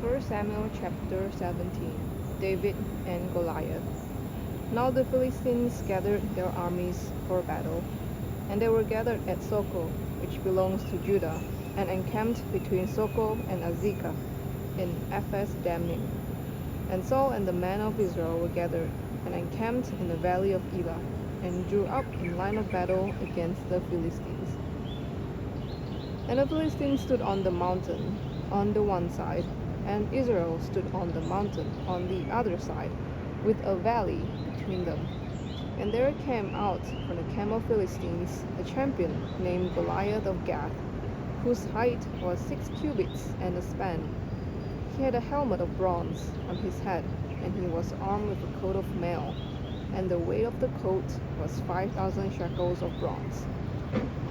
1 Samuel chapter 17. David and Goliath. Now the Philistines gathered their armies for battle, and they were gathered at Soko, which belongs to Judah, and encamped between Soko and Azekah in Ephes Dammim. And Saul and the men of Israel were gathered, and encamped in the valley of Elah, and drew up in line of battle against the Philistines. And the Philistines stood on the mountain on the one side, and Israel stood on the mountain on the other side, with a valley between them. And there came out from the camp of Philistines a champion named Goliath of Gath, whose height was 6 cubits and a span. He had a helmet of bronze on his head, and he was armed with a coat of mail, and the weight of the coat was 5,000 shekels of bronze.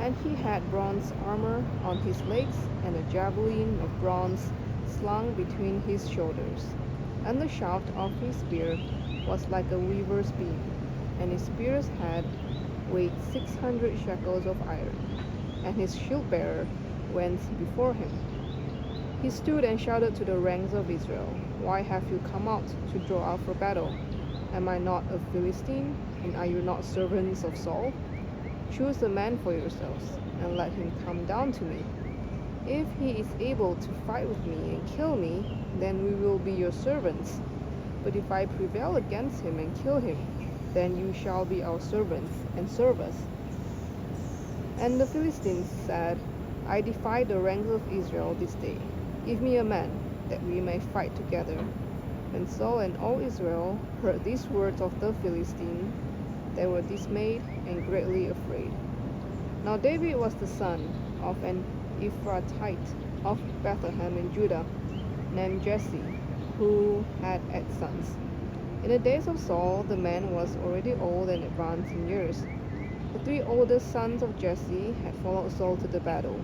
And he had bronze armor on his legs, and a javelin of bronze slung between his shoulders. And the shaft of his spear was like a weaver's beam, and his spear's head weighed 600 shekels of iron. And his shield-bearer went before him. He stood and shouted to the ranks of Israel, "Why have you come out to draw out for battle? Am I not a Philistine, and are you not servants of Saul? Choose a man for yourselves, and let him come down to me. If he is able to fight with me and kill me, then we will be your servants. But if I prevail against him and kill him, then you shall be our servants and serve us." And the Philistines said, "I defy the ranks of Israel this day. Give me a man, that we may fight together." When Saul and all Israel heard these words of the Philistine, they were dismayed and greatly afraid. Now David was the son of an Ephrathite of Bethlehem in Judah, named Jesse, who had 8 sons. In the days of Saul, the man was already old and advanced in years. The 3 oldest sons of Jesse had followed Saul to the battle,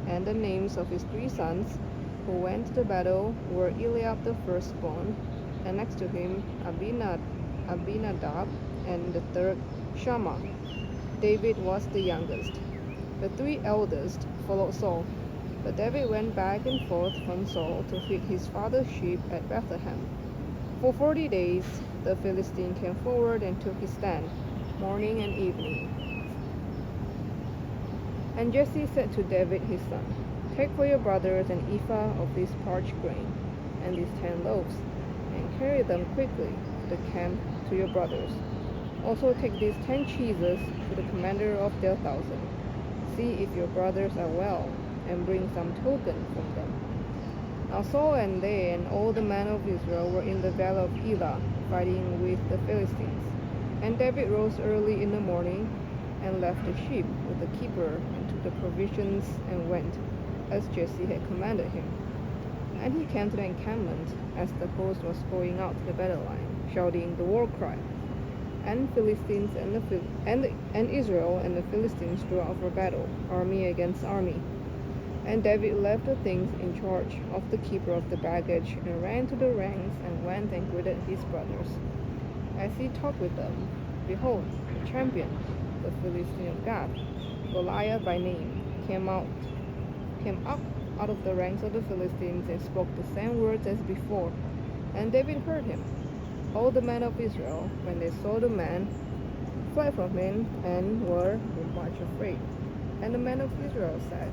and the names of his 3 sons who went to the battle were Eliab the firstborn, and next to him Abinadab, and the third Shammah. David was the youngest. The 3 eldest followed Saul, but David went back and forth from Saul to feed his father's sheep at Bethlehem. For 40 days the Philistine came forward and took his stand, morning and evening. And Jesse said to David his son, "Take for your brothers an ephah of this parched grain, and these 10 loaves, and carry them quickly to the camp to your brothers. Also take these 10 cheeses to the commander of their 1,000. See if your brothers are well, and bring some token from them." Now Saul and they and all the men of Israel were in the valley of Elah, fighting with the Philistines. And David rose early in the morning, and left the sheep with the keeper, and took the provisions, and went, as Jesse had commanded him. And he came to the encampment, as the host was going out to the battle line, shouting the war cry. And Philistines and Israel and the Philistines drew out for battle, army against army. And David left the things in charge of the keeper of the baggage, and ran to the ranks, and went and greeted his brothers. As he talked with them, behold, the champion, the Philistine of Gath, Goliath by name, came up out of the ranks of the Philistines, and spoke the same words as before. And David heard him. All the men of Israel, when they saw the man, fled from him, and were much afraid. And the men of Israel said,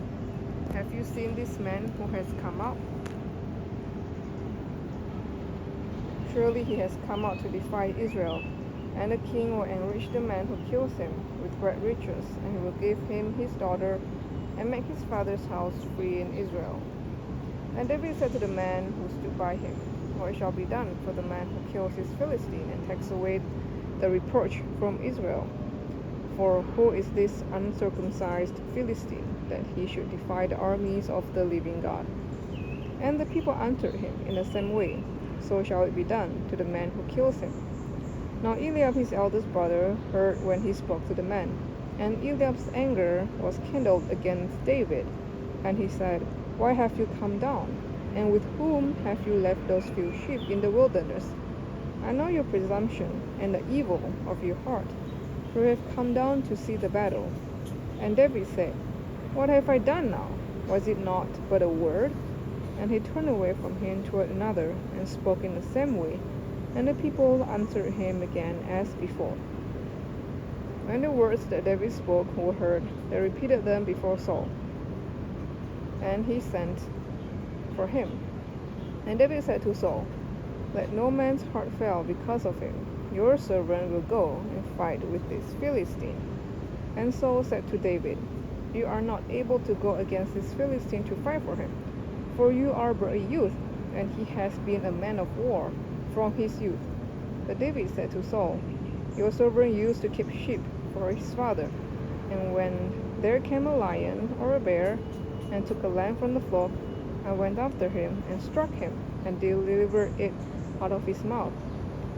"Have you seen this man who has come out? Surely he has come out to defy Israel. And the king will enrich the man who kills him with great riches, and he will give him his daughter, and make his father's house free in Israel." And David said to the man who stood by him, "What shall be done for the man who kills his Philistine and takes away the reproach from Israel? For who is this uncircumcised Philistine, that he should defy the armies of the living God?" And the people answered him in the same way, "So shall it be done to the man who kills him." Now Eliab his eldest brother heard when he spoke to the man, and Eliab's anger was kindled against David. And he said, "Why have you come down? And with whom have you left those few sheep in the wilderness? I know your presumption and the evil of your heart, for you have come down to see the battle." And David said, "What have I done now? Was it not but a word?" And he turned away from him toward another, and spoke in the same way. And the people answered him again as before. When the words that David spoke were heard, they repeated them before Saul. And he sent for him. And David said to Saul, "Let no man's heart fail because of him. Your servant will go and fight with this Philistine." And Saul said to David, "You are not able to go against this Philistine to fight for him, for you are but a youth, and he has been a man of war from his youth." But David said to Saul, "Your servant used to keep sheep for his father, and when there came a lion or a bear, and took a lamb from the flock, I went after him and struck him, and delivered it out of his mouth.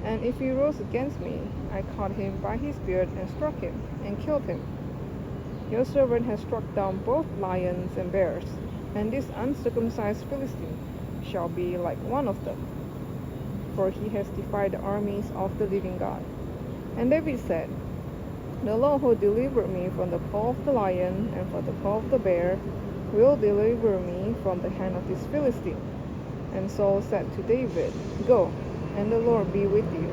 And if he rose against me, I caught him by his beard and struck him, and killed him. Your servant has struck down both lions and bears, and this uncircumcised Philistine shall be like one of them, for he has defied the armies of the living God." And David said, "The Lord who delivered me from the paw of the lion and from the paw of the bear will deliver me from the hand of this Philistine." And Saul said to David, "Go, and the Lord be with you."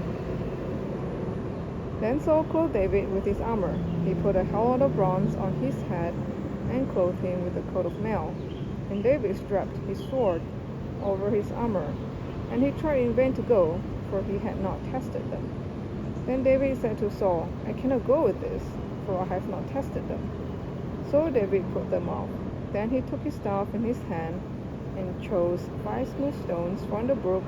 Then Saul clothed David with his armor. He put a helmet of bronze on his head and clothed him with a coat of mail. And David strapped his sword over his armor. And he tried in vain to go, for he had not tested them. Then David said to Saul, "I cannot go with this, for I have not tested them." So David put them off. Then he took his staff in his hand, and chose 5 smooth stones from the brook,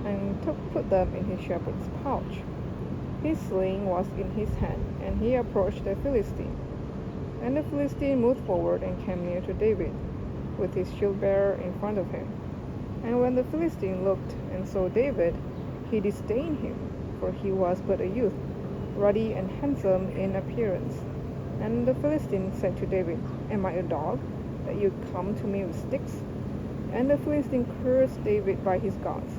and put them in his shepherd's pouch. His sling was in his hand, and he approached the Philistine. And the Philistine moved forward and came near to David, with his shield-bearer in front of him. And when the Philistine looked and saw David, he disdained him, for he was but a youth, ruddy and handsome in appearance. And the Philistine said to David, "Am I a dog, that you come to me with sticks?" And the Philistine cursed David by his gods.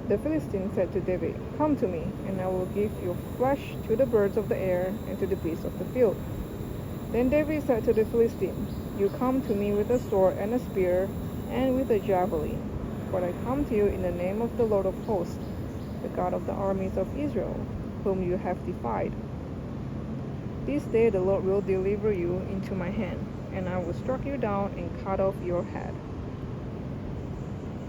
The Philistine said to David, "Come to me, and I will give your flesh to the birds of the air and to the beasts of the field." Then David said to the Philistine, "You come to me with a sword and a spear and with a javelin, but I come to you in the name of the Lord of hosts, the God of the armies of Israel, whom you have defied. This day the Lord will deliver you into my hand, and I will strike you down and cut off your head.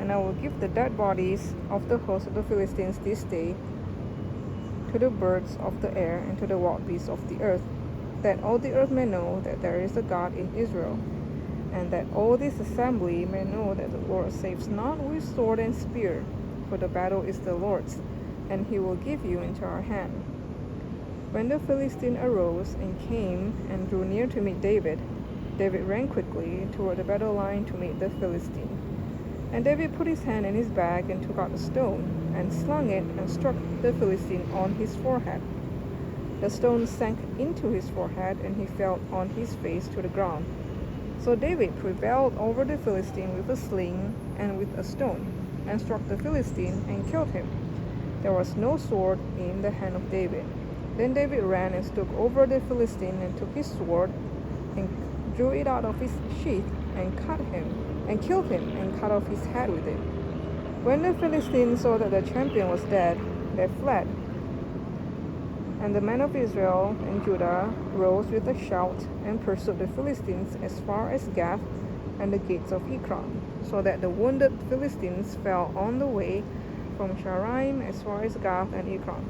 And I will give the dead bodies of the host of the Philistines this day to the birds of the air and to the wild beasts of the earth, that all the earth may know that there is a God in Israel, and that all this assembly may know that the Lord saves not with sword and spear, for the battle is the Lord's, and he will give you into our hand." When the Philistine arose and came and drew near to meet David, David ran quickly toward the battle line to meet the Philistine. And David put his hand in his bag and took out a stone, and slung it and struck the Philistine on his forehead. The stone sank into his forehead, and he fell on his face to the ground. So David prevailed over the Philistine with a sling and with a stone, and struck the Philistine and killed him. There was no sword in the hand of David. Then David ran and stood over the Philistine and took his sword and drew it out of his sheath and cut him and killed him and cut off his head with it. When the Philistines saw that the champion was dead, they fled. And the men of Israel and Judah rose with a shout and pursued the Philistines as far as Gath and the gates of Ekron, so that the wounded Philistines fell on the way from Shaaraim as far as Gath and Ekron.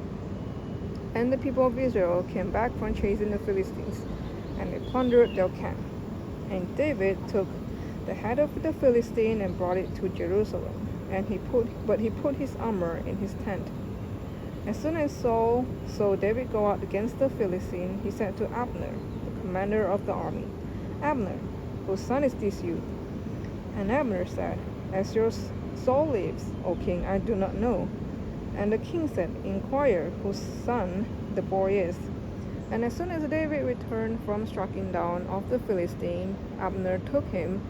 And the people of Israel came back from chasing the Philistines, and they plundered their camp. And David took the head of the Philistine and brought it to Jerusalem, and he put his armor in his tent. As soon as Saul saw David go out against the Philistine, he said to Abner, the commander of the army, "Abner, whose son is this youth?" And Abner said, "As your soul lives, O king, I do not know." And the king said, "Inquire whose son the boy is." And as soon as David returned from striking down of the Philistine, Abner took him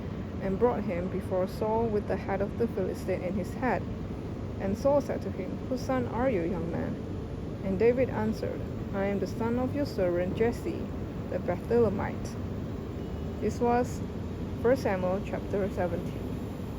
and brought him before Saul with the head of the Philistine in his head. And Saul said to him, "Whose son are you, young man?" And David answered, "I am the son of your servant Jesse, the Bethlehemite." This was 1 Samuel chapter 17.